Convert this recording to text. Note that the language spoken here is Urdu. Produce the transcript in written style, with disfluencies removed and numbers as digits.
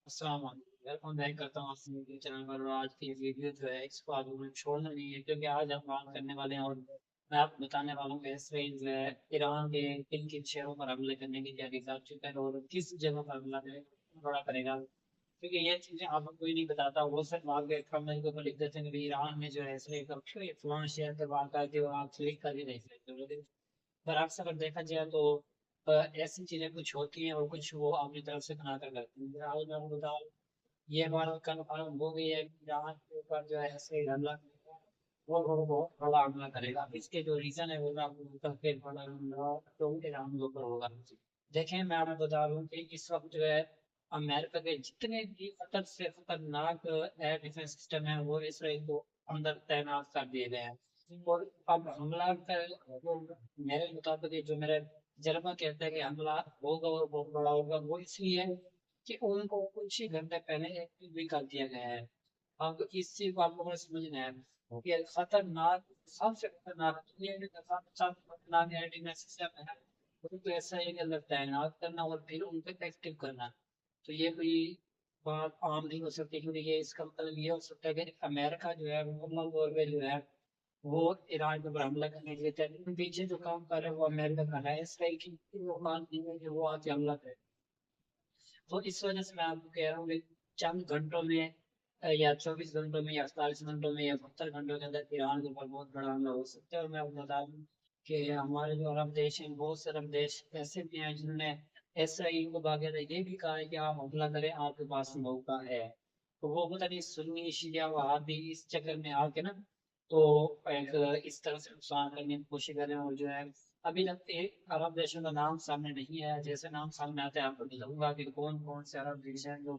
السلام علیکم، ویلکم بیک کرتا ہوں آپ سے میرے چینل پر۔ اور آج کی ویڈیو جو ہے اس کو آگے میں چھوڑنا نہیں ہے، کیونکہ آج ہم بات کرنے والے ہیں اور میں آپ کو بتانے والا ہوں کہ اسرائیل جو ہے ایران کے کن کن شہروں پر حملے کرنے کی تیاری کر چکا ہے اور کس جگہ پر حملہ کرے گا، کیونکہ یہ چیزیں آپ کو کوئی نہیں بتاتا۔ وہ صرف آپ کے کمنٹ کے اوپر لکھ دیتے ہیں کہ ایران میں جو ہے اسرائیل کا فلاں شہر کے واقعہ کی آپ کلک کر ہی نہیں سکتے۔ برعکس اگر دیکھا جائے تو ایسی چیزیں کچھ ہوتی ہیں اور کچھ وہ اپنی طرف سے بنا کر کرتے ہیں۔ آج میں آپ کو بتا یہ بات کنفرم ہو گئی ہے کہ جہاں کے اوپر جو ہے ایسے حملہ کرے گا، وہ بہت بڑا حملہ کرے گا۔ اس کے جو ریزن ہے وہ میں آپ کو پھر بڑا حملہ تو ایران کے اوپر ہوگا۔ دیکھیں میں آپ کو بتا دوں کہ اس وقت جو ہے امریکہ کے جتنے بھی خطر سے خطرناک ایئر ڈیفینس سسٹم ہیں وہ اسرائیل کو اندر تعینات کر دیے گئے ہیں۔ اور اب حملہ کر میرے مطابق جو میرے تجربہ کہتا ہے کہ حملہ ہوگا اور بہت بڑا ہوگا، وہ اس لیے کہ ان کو کچھ ہی گھنٹے پہلے ایکٹیو بھی کر دیا گیا ہے۔ اب اس چیز کو آپ لوگوں نے سمجھنا ہے کہ خطرناک، سب سے خطرناک سب سے خطرناک ایئر ڈیفینس سسٹم ہے ان کو ایسا ہے کہ اندر تعینات کرنا اور پھر ان کو ایکٹیو کرنا۔ تو یہ کوئی بات عام نہیں ہو سکتی، کیونکہ یہ اس کا مطلب یہ ہو سکتا ہے کہ امریکہ جو ہے مکمل طور پہ جو ہے وہ ایران کے اوپر حملہ کرنے کے لیے تیار ہے۔ پیچھے جو کام کر رہے ہیں وہ امریکہ کر رہا ہے، اسرائیل کی وہ بات نہیں ہے کہ وہ آ کے حملہ کرے۔ تو اس وجہ سے میں آپ کو کہہ رہا ہوں کہ چند گھنٹوں میں یا 24 گھنٹوں میں یا 48 گھنٹوں میں یا 72 گھنٹوں کے اندر ایران کے اوپر بہت بڑا حملہ ہو سکتا ہے۔ اور میں آپ کو بتا دوں کہ ہمارے جو عرب دیش ہیں، بہت سے عرب دیش ایسے بھی ہیں جنہوں نے اسرائیل کو باقاعدہ یہ بھی کہا ہے کہ آپ حملہ کریں، آپ کے پاس موقع ہے۔ تو وہ پتہ نہیں سنی شیعہ وہابی اس چکر میں آ کے نا تو ایک اس طرح سے نقصان کرنے کی کوشش کر رہے ہیں۔ اور جو ہے ابھی تک ایک عرب دیشوں کا نام سامنے نہیں آیا، جیسے نام سامنے آتا ہے آپ کو بتاؤں گا کہ کون کون سے عرب دیش ہیں جو